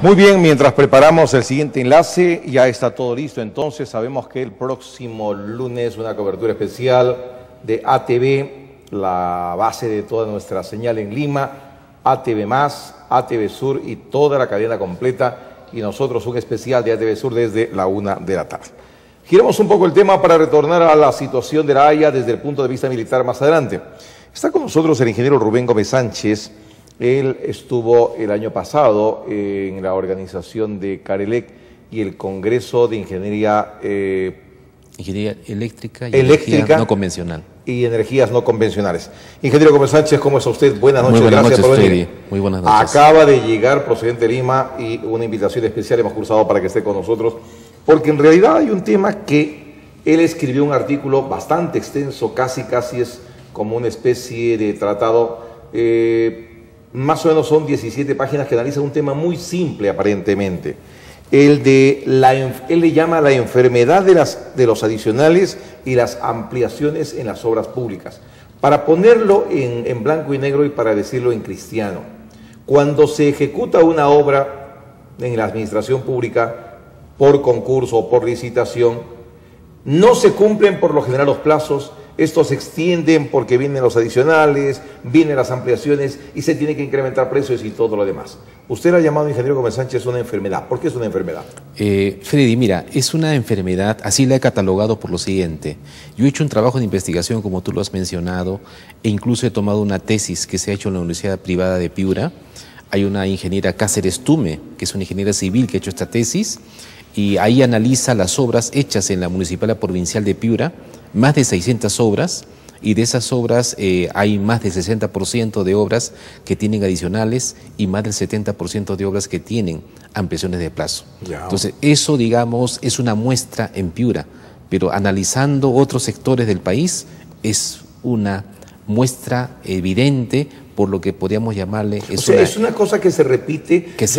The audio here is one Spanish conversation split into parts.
Muy bien, mientras preparamos el siguiente enlace, ya está todo listo. Entonces sabemos que el próximo lunes una cobertura especial de ATV, la base de toda nuestra señal en Lima, ATV+, ATV Sur y toda la cadena completa, y nosotros un especial de ATV Sur desde la 1 de la tarde. Giremos un poco el tema para retornar a la situación de La Haya desde el punto de vista militar más adelante. Está con nosotros el ingeniero Rubén Gómez Sánchez. Él estuvo el año pasado en la organización de Carelec y el Congreso de Ingeniería Eléctrica y energía no convencional. Y energías no convencionales. Ingeniero Gómez Sánchez, ¿cómo está usted? Buenas noches, muy buenas gracias noches, por venir. Muy buenas noches. Acaba de llegar procedente de Lima y una invitación especial hemos cursado para que esté con nosotros, porque en realidad hay un tema que él escribió un artículo bastante extenso, casi es como una especie de tratado, más o menos son 17 páginas que analizan un tema muy simple aparentemente. Él le llama la enfermedad de los adicionales y las ampliaciones en las obras públicas. Para ponerlo en blanco y negro y para decirlo en cristiano, cuando se ejecuta una obra en la administración pública por concurso o por licitación, no se cumplen por lo general los plazos. Estos se extienden porque vienen los adicionales, vienen las ampliaciones y se tiene que incrementar precios y todo lo demás. Usted ha llamado, ingeniero Gómez Sánchez, una enfermedad. ¿Por qué es una enfermedad? Freddy, mira, es una enfermedad, así la he catalogado por lo siguiente. Yo he hecho un trabajo de investigación, como tú lo has mencionado, e incluso he tomado una tesis que se ha hecho en la Universidad Privada de Piura. Hay una ingeniera Cáceres Tume, que es una ingeniera civil que ha hecho esta tesis, y ahí analiza las obras hechas en la Municipalidad Provincial de Piura, más de 600 obras, y de esas obras hay más del 60% de obras que tienen adicionales y más del 70% de obras que tienen ampliaciones de plazo. Ya. Entonces, eso, digamos, es una muestra en Piura, pero analizando otros sectores del país es una muestra evidente, por lo que podríamos llamarle... es una cosa que se repite, es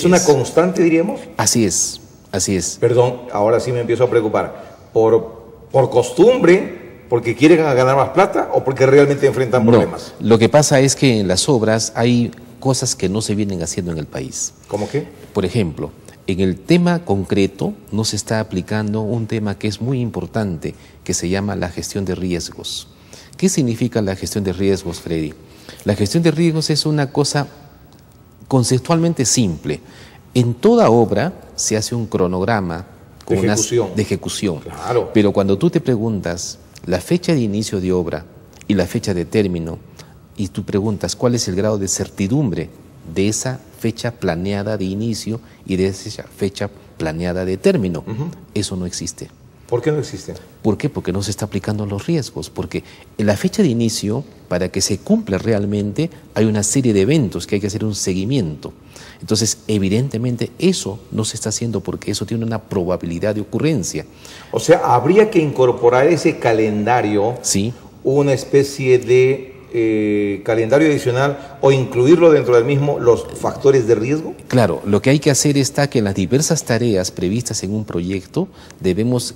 una constante, diríamos. Así es, así es. Perdón, ahora sí me empiezo a preocupar. ¿Por costumbre, porque quieren ganar más plata o porque realmente enfrentan problemas? No, lo que pasa es que en las obras hay cosas que no se vienen haciendo en el país. ¿Cómo qué? Por ejemplo, en el tema concreto no se está aplicando un tema que es muy importante, que se llama la gestión de riesgos. ¿Qué significa la gestión de riesgos, Freddy? La gestión de riesgos es una cosa conceptualmente simple. En toda obra se hace un cronograma de ejecución. Claro. Pero cuando tú te preguntas la fecha de inicio de obra y la fecha de término, y tú preguntas cuál es el grado de certidumbre de esa fecha planeada de inicio y de esa fecha planeada de término, eso no existe. ¿Por qué no existe? ¿Por qué? Porque no se está aplicando los riesgos, porque en la fecha de inicio, para que se cumpla realmente, hay una serie de eventos que hay que hacer un seguimiento. Entonces, evidentemente, eso no se está haciendo porque eso tiene una probabilidad de ocurrencia. O sea, habría que incorporar ese calendario, sí, una especie de calendario adicional o incluirlo dentro del mismo los factores de riesgo. Claro, lo que hay que hacer está que en las diversas tareas previstas en un proyecto debemos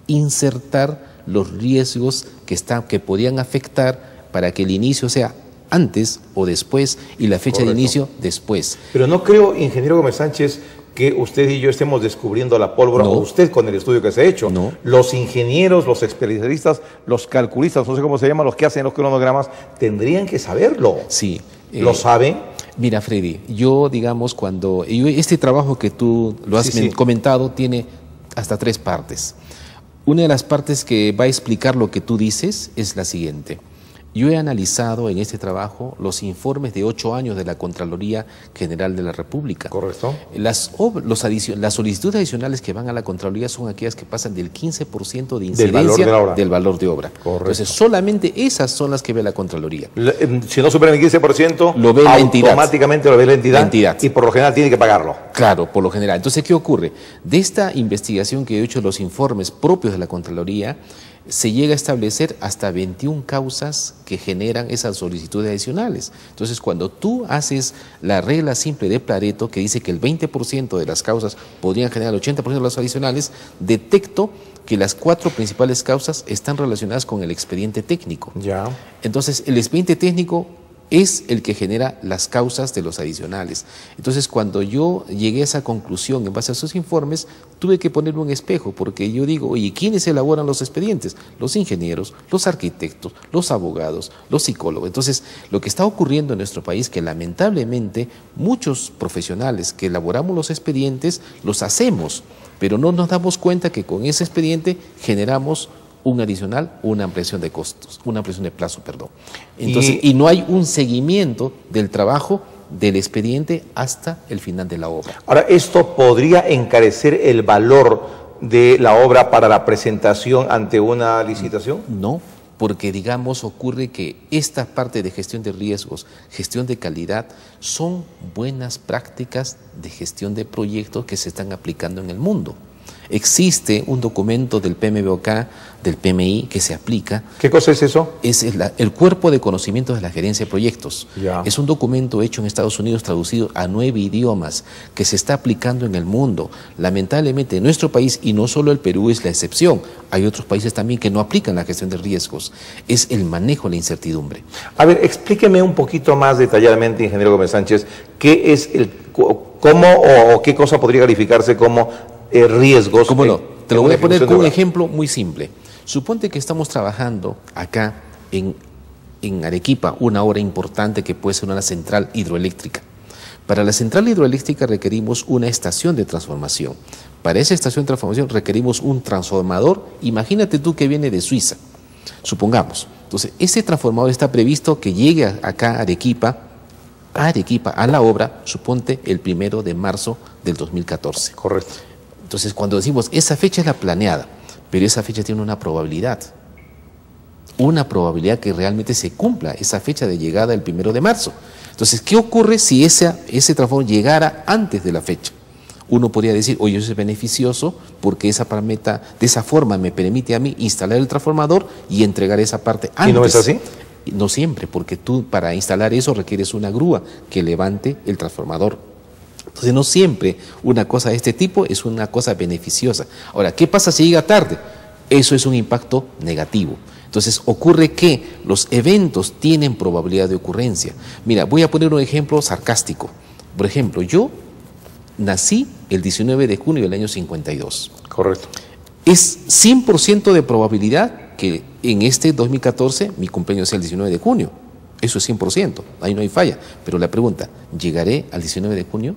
insertar los riesgos que podían afectar para que el inicio sea antes o después y la fecha de inicio después. Pero no creo, ingeniero Gómez Sánchez, que usted y yo estemos descubriendo la pólvora, o usted con el estudio que se ha hecho. No. Los ingenieros, los especialistas, los calculistas, no sé cómo se llaman, los que hacen los cronogramas, tendrían que saberlo. Sí. ¿Lo saben? Mira, Freddy, este trabajo que tú lo has comentado tiene hasta 3 partes. Una de las partes que va a explicar lo que tú dices es la siguiente. Yo he analizado en este trabajo los informes de 8 años de la Contraloría General de la República. Correcto. Las solicitudes adicionales que van a la Contraloría son aquellas que pasan del 15% de incidencia del valor de obra. Correcto. Entonces, solamente esas son las que ve la Contraloría. Si no superan el 15%, lo ve la entidad. Automáticamente lo ve la entidad. Y por lo general tiene que pagarlo. Claro, por lo general. Entonces, ¿qué ocurre? De esta investigación que he hecho, los informes propios de la Contraloría, se llega a establecer hasta 21 causas que generan esas solicitudes adicionales. Entonces, cuando tú haces la regla simple de Pareto, que dice que el 20% de las causas podrían generar el 80% de las adicionales, detecto que las 4 principales causas están relacionadas con el expediente técnico. Ya. Entonces, el expediente técnico es el que genera las causas de los adicionales. Entonces, cuando yo llegué a esa conclusión en base a esos informes, tuve que ponerme un espejo, porque yo digo, oye, ¿quiénes elaboran los expedientes? Los ingenieros, los arquitectos, los abogados, los psicólogos. Entonces, lo que está ocurriendo en nuestro país es que lamentablemente muchos profesionales que elaboramos los expedientes los hacemos, pero no nos damos cuenta que con ese expediente generamos un adicional, una ampliación de costos, una ampliación de plazo, perdón. Entonces, y no hay un seguimiento del trabajo del expediente hasta el final de la obra. Ahora, ¿esto podría encarecer el valor de la obra para la presentación ante una licitación? No, porque digamos ocurre que esta parte de gestión de riesgos, gestión de calidad, son buenas prácticas de gestión de proyectos que se están aplicando en el mundo. Existe un documento del PMBOK, del PMI, que se aplica. ¿Qué cosa es eso? Es el Cuerpo de Conocimientos de la Gerencia de Proyectos. Ya. Es un documento hecho en Estados Unidos, traducido a 9 idiomas, que se está aplicando en el mundo. Lamentablemente, en nuestro país, y no solo el Perú es la excepción, hay otros países también que no aplican la gestión de riesgos. Es el manejo de la incertidumbre. A ver, explíqueme un poquito más detalladamente, ingeniero Gómez Sánchez, qué es cómo o qué cosa podría calificarse como riesgos. ¿Cómo no? Te lo voy a poner con un ejemplo. ejemplo muy simple. Suponte que estamos trabajando acá en Arequipa, una obra importante que puede ser una central hidroeléctrica. Para la central hidroeléctrica requerimos una estación de transformación. Para esa estación de transformación requerimos un transformador. Imagínate tú que viene de Suiza, supongamos. Entonces, ese transformador está previsto que llegue acá a Arequipa, a la obra, suponte el 1 de marzo del 2014. Correcto. Entonces, cuando decimos, esa fecha es la planeada, pero esa fecha tiene una probabilidad que realmente se cumpla esa fecha de llegada el 1 de marzo. Entonces, ¿qué ocurre si ese transformador llegara antes de la fecha? Uno podría decir, oye, eso es beneficioso porque de esa forma me permite a mí instalar el transformador y entregar esa parte antes. ¿Y no es así? No siempre, porque tú para instalar eso requieres una grúa que levante el transformador. Entonces, no siempre una cosa de este tipo es una cosa beneficiosa. Ahora, ¿qué pasa si llega tarde? Eso es un impacto negativo. Entonces, ocurre que los eventos tienen probabilidad de ocurrencia. Mira, voy a poner un ejemplo sarcástico. Por ejemplo, yo nací el 19 de junio del año 52. Correcto. Es 100% de probabilidad que en este 2014 mi cumpleaños sea el 19 de junio. Eso es 100%, ahí no hay falla. Pero la pregunta, ¿llegaré al 19 de junio?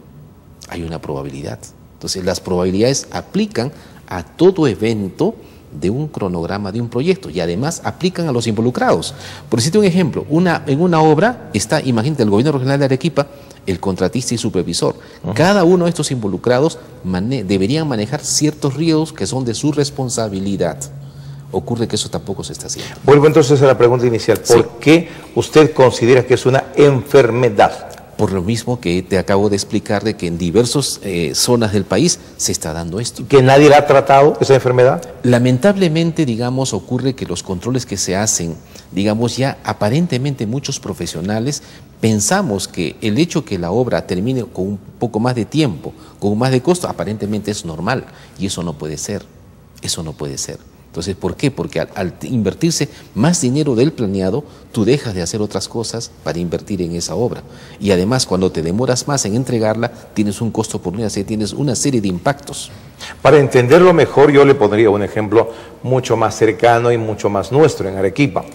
Hay una probabilidad. Entonces, las probabilidades aplican a todo evento de un cronograma de un proyecto y además aplican a los involucrados. Por decirte un ejemplo, en una obra está, imagínate, el gobierno regional de Arequipa, el contratista y supervisor. Cada uno de estos involucrados deberían manejar ciertos riesgos que son de su responsabilidad. Ocurre que eso tampoco se está haciendo. Vuelvo entonces a la pregunta inicial. ¿Por qué usted considera que es una enfermedad? Por lo mismo que te acabo de explicar de que en diversas zonas del país se está dando esto. ¿Que nadie la ha tratado, esa enfermedad? Lamentablemente, digamos, ocurre que los controles que se hacen, digamos, ya aparentemente muchos profesionales pensamos que el hecho que la obra termine con un poco más de tiempo, con más de costo, aparentemente es normal y eso no puede ser. Eso no puede ser. Entonces, ¿por qué? Porque al invertirse más dinero del planeado, tú dejas de hacer otras cosas para invertir en esa obra. Y además, cuando te demoras más en entregarla, tienes un costo por unidad, tienes una serie de impactos. Para entenderlo mejor, yo le pondría un ejemplo mucho más cercano y mucho más nuestro, en Arequipa.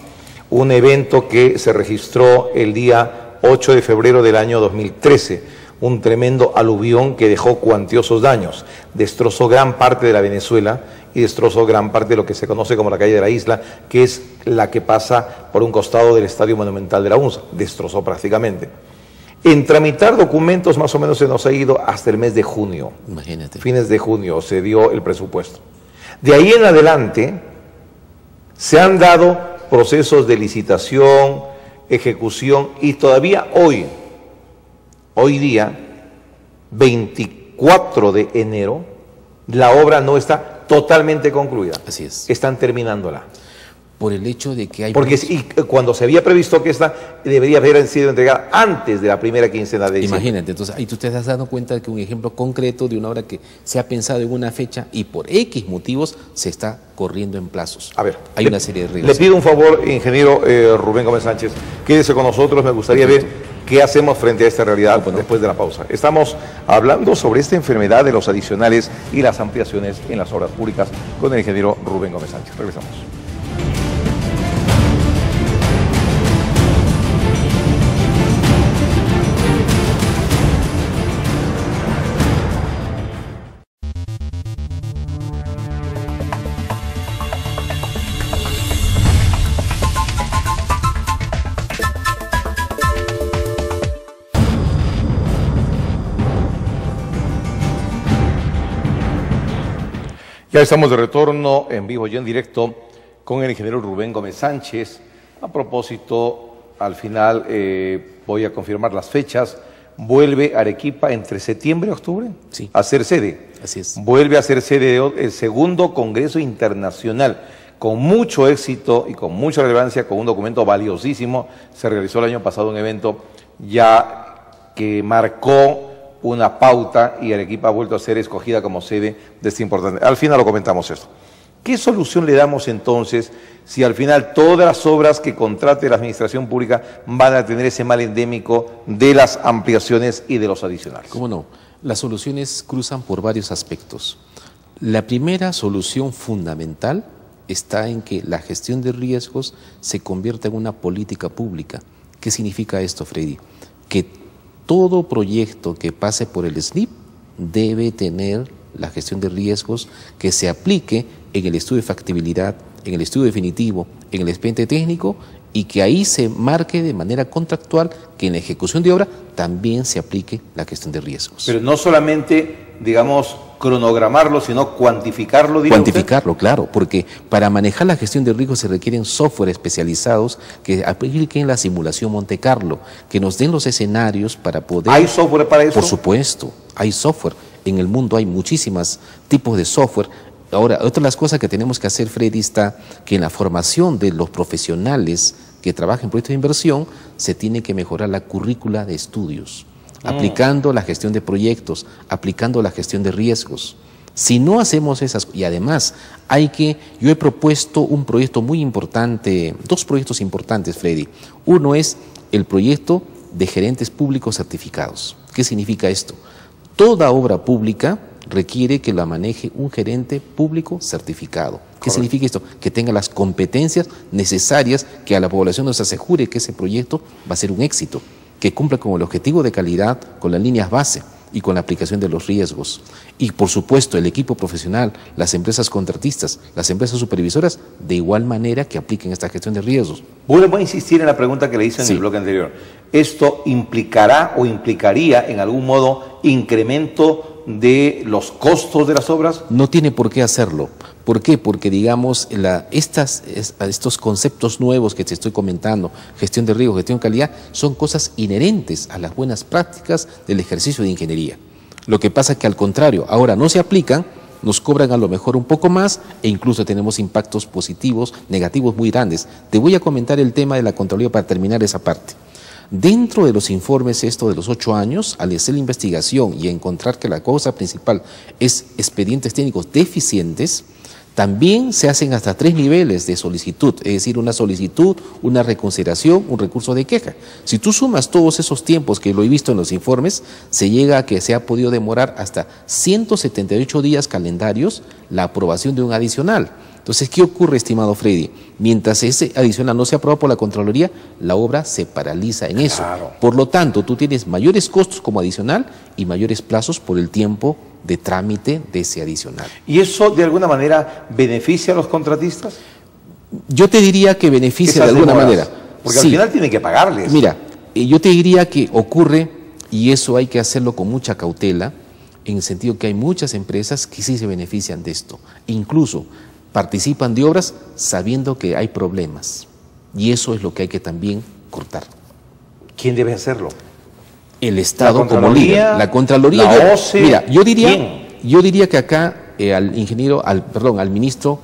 Un evento que se registró el día 8 de febrero del año 2013. Un tremendo aluvión que dejó cuantiosos daños. Destrozó gran parte de la Venezuela y destrozó gran parte de lo que se conoce como la calle de la Isla, que es la que pasa por un costado del Estadio Monumental de la UNSA. Destrozó prácticamente. En tramitar documentos más o menos se nos ha ido hasta el mes de junio. Imagínate. Fines de junio se dio el presupuesto. De ahí en adelante se han dado procesos de licitación, ejecución y todavía hoy día, 24 de enero, la obra no está totalmente concluida. Así es. Están terminándola. Por el hecho de que hay... Porque cuando se había previsto que esta debería haber sido entregada antes de la primera quincena de diciembre. Imagínate, entonces ahí tú te has dado cuenta de que un ejemplo concreto de una obra que se ha pensado en una fecha y por X motivos se está corriendo en plazos. A ver, hay una serie de reglas. Le pido un favor, ingeniero Rubén Gómez Sánchez, quédese con nosotros, me gustaría ver qué hacemos frente a esta realidad después de la pausa. Estamos hablando sobre esta enfermedad de los adicionales y las ampliaciones en las obras públicas con el ingeniero Rubén Gómez Sánchez. Regresamos. Ya estamos de retorno en vivo y en directo con el ingeniero Rubén Gómez Sánchez. A propósito, al final voy a confirmar las fechas. Vuelve Arequipa entre septiembre y octubre a ser sede. Así es. Vuelve a ser sede del segundo Congreso Internacional. Con mucho éxito y con mucha relevancia, con un documento valiosísimo. Se realizó el año pasado un evento ya que marcó una pauta y Arequipa ha vuelto a ser escogida como sede de este importante. Al final lo comentamos esto. ¿Qué solución le damos entonces si al final todas las obras que contrate la administración pública van a tener ese mal endémico de las ampliaciones y de los adicionales? ¿Cómo no? Las soluciones cruzan por varios aspectos. La primera solución fundamental está en que la gestión de riesgos se convierta en una política pública. ¿Qué significa esto, Freddy? Que todo proyecto que pase por el SNIP debe tener la gestión de riesgos que se aplique en el estudio de factibilidad, en el estudio definitivo, en el expediente técnico y que ahí se marque de manera contractual que en la ejecución de obra también se aplique la gestión de riesgos. Pero no solamente, digamos, cronogramarlo, sino cuantificarlo. Cuantificarlo, claro, porque para manejar la gestión de riesgos se requieren software especializados que apliquen la simulación Monte Carlo, que nos den los escenarios para poder... ¿Hay software para eso? Por supuesto, hay software. En el mundo hay muchísimos tipos de software. Ahora, otra de las cosas que tenemos que hacer, Freddy, está que en la formación de los profesionales que trabajan en proyectos de inversión se tiene que mejorar la currícula de estudios, aplicando la gestión de proyectos, aplicando la gestión de riesgos. Si no hacemos esas, y además yo he propuesto un proyecto muy importante, dos proyectos importantes, Freddy. Uno es el proyecto de gerentes públicos certificados. ¿Qué significa esto? Toda obra pública requiere que la maneje un gerente público certificado. ¿Qué significa esto? Que tenga las competencias necesarias que a la población nos asegure que ese proyecto va a ser un éxito, que cumpla con el objetivo de calidad, con las líneas base y con la aplicación de los riesgos. Y por supuesto el equipo profesional, las empresas contratistas, las empresas supervisoras, de igual manera que apliquen esta gestión de riesgos. Vuelvo a insistir en la pregunta que le hice en el bloque anterior. ¿Esto implicará o implicaría en algún modo incremento de los costos de las obras? No tiene por qué hacerlo. ¿Por qué? Porque, digamos, estos conceptos nuevos que te estoy comentando, gestión de riesgo, gestión de calidad, son cosas inherentes a las buenas prácticas del ejercicio de ingeniería. Lo que pasa es que, al contrario, ahora no se aplican, nos cobran a lo mejor un poco más e incluso tenemos impactos positivos, negativos muy grandes. Te voy a comentar el tema de la Contraloría para terminar esa parte. Dentro de los informes de los 8 años, al hacer la investigación y encontrar que la causa principal es expedientes técnicos deficientes, también se hacen hasta 3 niveles de solicitud, es decir, una solicitud, una reconsideración, un recurso de queja. Si tú sumas todos esos tiempos que lo he visto en los informes, se llega a que se ha podido demorar hasta 178 días calendarios la aprobación de un adicional. Entonces, ¿qué ocurre, estimado Freddy? Mientras ese adicional no se aprueba por la Contraloría, la obra se paraliza en eso. Por lo tanto, tú tienes mayores costos como adicional y mayores plazos por el tiempo de trámite de ese adicional. ¿Y eso de alguna manera beneficia a los contratistas? Yo te diría que beneficia de alguna manera. Porque al final tienen que pagarles. Mira, yo te diría que ocurre, y eso hay que hacerlo con mucha cautela, en el sentido que hay muchas empresas que sí se benefician de esto. Incluso participan de obras sabiendo que hay problemas. Y eso es lo que hay que también cortar. ¿Quién debe hacerlo? El Estado como líder. La Contraloría. La OCE. Mira, yo diría que acá al ministro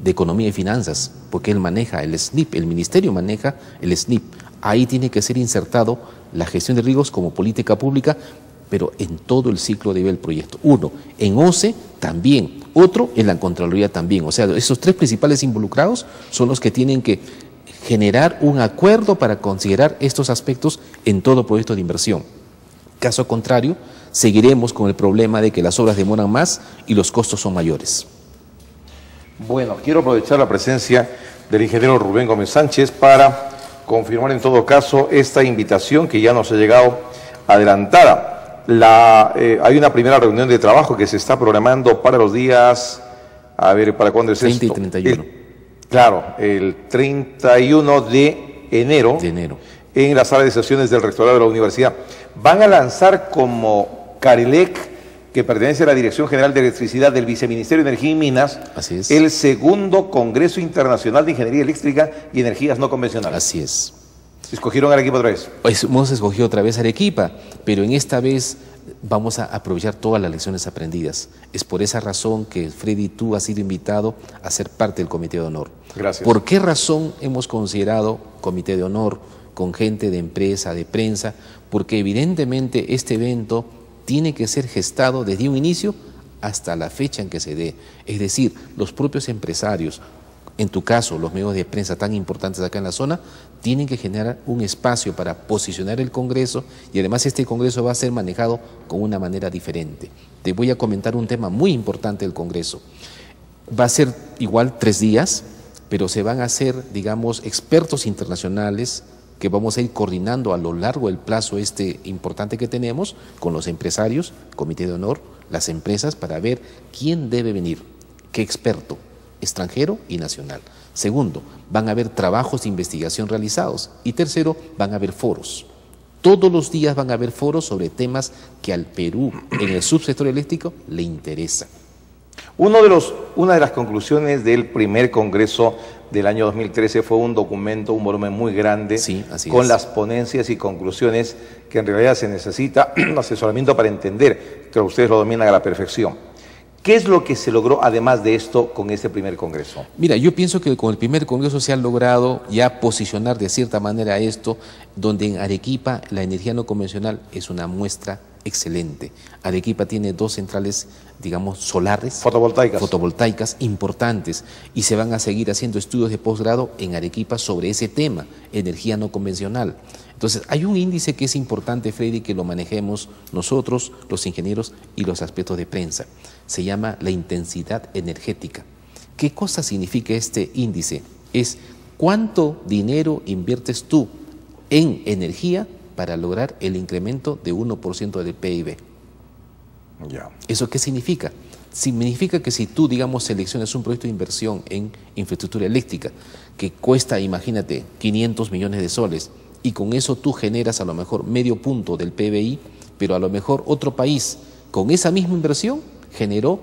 de Economía y Finanzas, porque él maneja el SNIP, el ministerio maneja el SNIP. Ahí tiene que ser insertado la gestión de riesgos como política pública, pero en todo el ciclo de vida del proyecto. Uno, en OCE también, otro en la Contraloría también. O sea, esos tres principales involucrados son los que tienen que generar un acuerdo para considerar estos aspectos en todo proyecto de inversión. Caso contrario, seguiremos con el problema de que las obras demoran más y los costos son mayores. Bueno, quiero aprovechar la presencia del ingeniero Rubén Gómez Sánchez para confirmar en todo caso esta invitación que ya nos ha llegado adelantada. Hay una primera reunión de trabajo que se está programando para los días, a ver, ¿para cuándo es 30 esto? y 31. Claro, el 31 de enero. En la sala de sesiones del rectorado de la universidad. Van a lanzar como Carilec, que pertenece a la Dirección General de Electricidad del Viceministerio de Energía y Minas, Así es. el segundo Congreso Internacional de Ingeniería Eléctrica y Energías No Convencionales. Así es. ¿Escogieron Arequipa otra vez? Pues hemos escogido otra vez Arequipa, pero en esta vez vamos a aprovechar todas las lecciones aprendidas. Es por esa razón que, Freddy, tú has sido invitado a ser parte del Comité de Honor. Gracias. ¿Por qué razón hemos considerado Comité de Honor con gente de empresa, de prensa? Porque evidentemente este evento tiene que ser gestado desde un inicio hasta la fecha en que se dé. Es decir, los propios empresarios, en tu caso, los medios de prensa tan importantes acá en la zona, tienen que generar un espacio para posicionar el Congreso y además este Congreso va a ser manejado con una manera diferente. Te voy a comentar un tema muy importante del Congreso. Va a ser igual 3 días, pero se van a hacer, digamos, expertos internacionales que vamos a ir coordinando a lo largo del plazo importante que tenemos con los empresarios, Comité de Honor, las empresas, para ver quién debe venir, qué experto, extranjero y nacional. Segundo, van a haber trabajos de investigación realizados. Y tercero, van a haber foros. Todos los días van a haber foros sobre temas que al Perú, en el subsector eléctrico, le interesa. Una de las conclusiones del primer congreso del año 2013 fue un documento, un volumen muy grande, sí, así con es. las ponencias y conclusiones que en realidad se necesita asesoramiento para entender, que ustedes lo dominan a la perfección. ¿Qué es lo que se logró además de esto con este primer congreso? Mira, yo pienso que con el primer congreso se ha logrado ya posicionar de cierta manera esto, donde en Arequipa la energía no convencional es una muestra excelente. Arequipa tiene 2 centrales, digamos, solares, fotovoltaicas importantes, y se van a seguir haciendo estudios de posgrado en Arequipa sobre ese tema, energía no convencional. Entonces, hay un índice que es importante, Freddy, que lo manejemos nosotros, los ingenieros y los aspectos de prensa. Se llama la intensidad energética. ¿Qué cosa significa este índice? Es cuánto dinero inviertes tú en energía para lograr el incremento de 1% del PIB. Ya. ¿Eso qué significa? Significa que si tú, digamos, seleccionas un proyecto de inversión en infraestructura eléctrica que cuesta, imagínate, 500 millones de soles, y con eso tú generas a lo mejor medio punto del PBI, pero a lo mejor otro país con esa misma inversión generó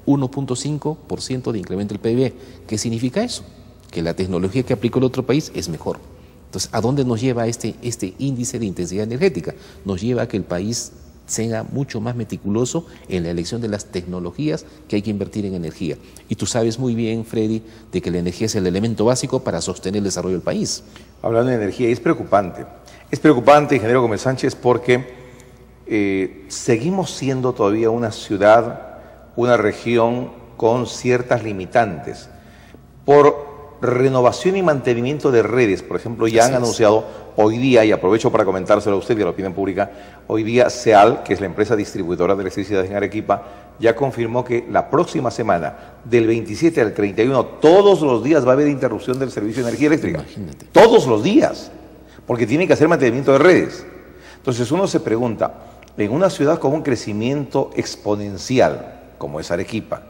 1.5% de incremento del PIB. ¿Qué significa eso? Que la tecnología que aplicó el otro país es mejor. Entonces, ¿a dónde nos lleva este índice de intensidad energética? Nos lleva a que el país sea mucho más meticuloso en la elección de las tecnologías que hay que invertir en energía. Y tú sabes muy bien, Freddy, de que la energía es el elemento básico para sostener el desarrollo del país. Hablando de energía, es preocupante. Es preocupante, ingeniero Gómez Sánchez, porque seguimos siendo todavía una ciudad, una región con ciertas limitantes. Por renovación y mantenimiento de redes, por ejemplo, ya han anunciado hoy día, y aprovecho para comentárselo a usted y a la opinión pública, hoy día SEAL, que es la empresa distribuidora de electricidad en Arequipa, ya confirmó que la próxima semana, del 27 al 31, todos los días va a haber interrupción del servicio de energía eléctrica. Imagínate. Todos los días, porque tienen que hacer mantenimiento de redes. Entonces uno se pregunta, en una ciudad con un crecimiento exponencial, como es Arequipa,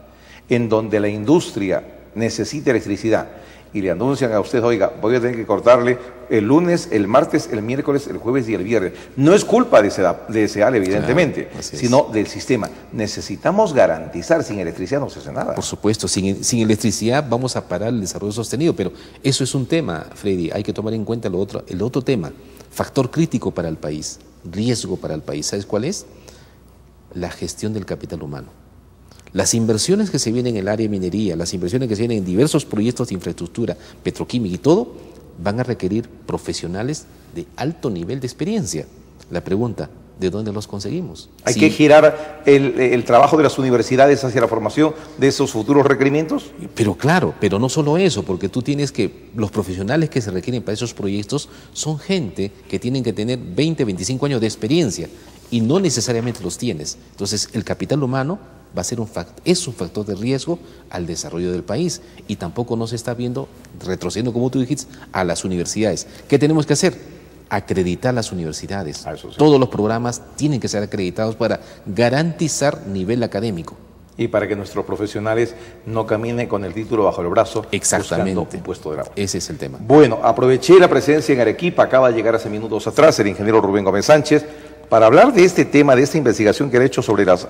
en donde la industria necesita electricidad, y le anuncian a usted, oiga, voy a tener que cortarle el lunes, el martes, el miércoles, el jueves y el viernes. No es culpa de SEAL, evidentemente, claro, sino del sistema. Necesitamos garantizar, sin electricidad no se hace nada. Por supuesto, sin electricidad vamos a parar el desarrollo sostenido, pero eso es un tema, Freddy, hay que tomar en cuenta el otro tema, factor crítico para el país, riesgo para el país. ¿Sabes cuál es? La gestión del capital humano. Las inversiones que se vienen en el área de minería, las inversiones que se vienen en diversos proyectos de infraestructura, petroquímica y todo, van a requerir profesionales de alto nivel de experiencia. La pregunta, ¿de dónde los conseguimos? ¿Hay que girar el trabajo de las universidades hacia la formación de esos futuros requerimientos? Pero claro, pero no solo eso, porque tú tienes que, los profesionales que se requieren para esos proyectos son gente que tienen que tener 20, 25 años de experiencia y no necesariamente los tienes. Entonces, el capital humano va a ser es un factor de riesgo al desarrollo del país y tampoco nos está viendo, retrocediendo como tú dijiste, a las universidades. ¿Qué tenemos que hacer? Acreditar las universidades. Eso sí. Todos los programas tienen que ser acreditados para garantizar nivel académico. Y para que nuestros profesionales no caminen con el título bajo el brazo Exactamente. buscando un puesto de trabajo. Ese es el tema. Bueno, aproveché la presencia en Arequipa, acaba de llegar hace minutos atrás el ingeniero Rubén Gómez Sánchez, para hablar de este tema, de esta investigación que ha hecho sobre las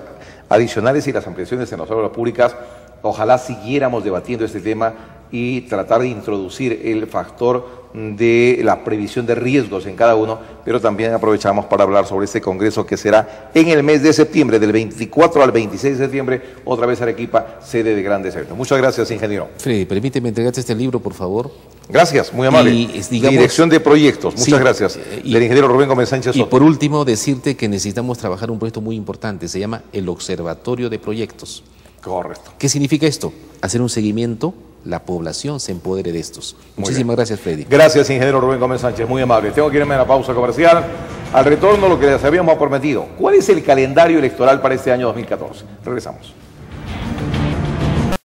adicionales y las ampliaciones en las obras públicas. Ojalá siguiéramos debatiendo este tema y tratar de introducir el factor de la previsión de riesgos en cada uno, pero también aprovechamos para hablar sobre este congreso que será en el mes de septiembre, del 24 al 26 de septiembre, otra vez Arequipa, sede de grandes eventos. Muchas gracias, ingeniero. Freddy, permíteme entregarte este libro, por favor. Gracias, muy amable. Dirección de Proyectos, muchas gracias. Del ingeniero Rubén Gómez Sánchez Soto. Y por último, decirte que necesitamos trabajar un proyecto muy importante, se llama el Observatorio de Proyectos. Correcto. ¿Qué significa esto? Hacer un seguimiento, la población se empodere de estos. Muchísimas gracias, Freddy. Gracias, ingeniero Rubén Gómez Sánchez, muy amable. Tengo que irme a la pausa comercial. Al retorno, lo que les habíamos prometido. ¿Cuál es el calendario electoral para este año 2014? Regresamos.